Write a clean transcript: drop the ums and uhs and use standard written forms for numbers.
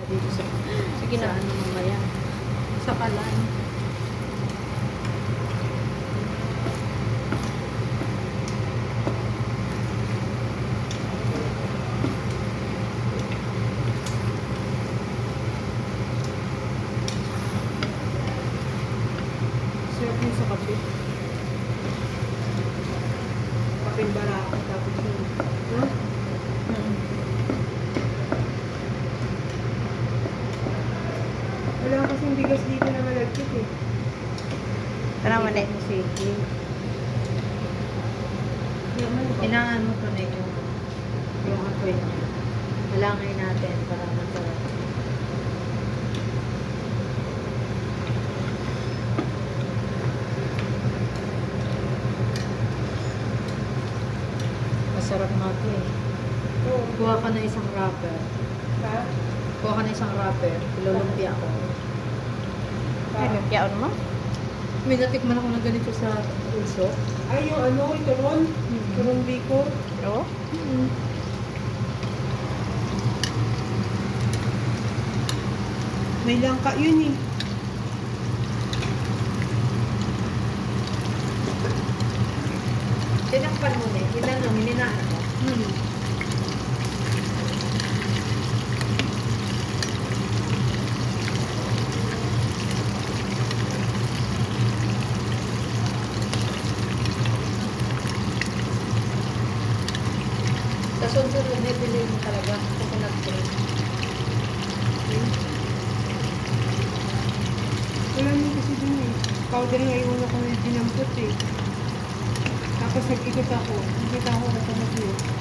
dito sa, Sige sa na. ano mamaya. Sa kalan. Sarap yung sa kape. Kapeng barako tapos yun. No? Wala kasing bigas dito na malagkit eh. Parang mali. Sige. Kailangan mo to na yung apoy niya. Halangay natin para masarap. Masarap nga ito eh. Oo. Kuha ka na isang wrapper. Ha? Kuha ka na isang wrapper. Ilulumpia ko. Ay, lumpia mo? May natikman ako na ganito sa uso. Ay, yung ano, ito ron? Turon biko? Oo? May langka yun eh. Tinakpan mo na eh. Hininaan mo. Sa sunod na bili mo talaga coconut cream. Wala nyo kasi dun eh. Powder nga yung una ko na dinampot eh. Tapos nag-ikot ako. Nakita ko ito na siya.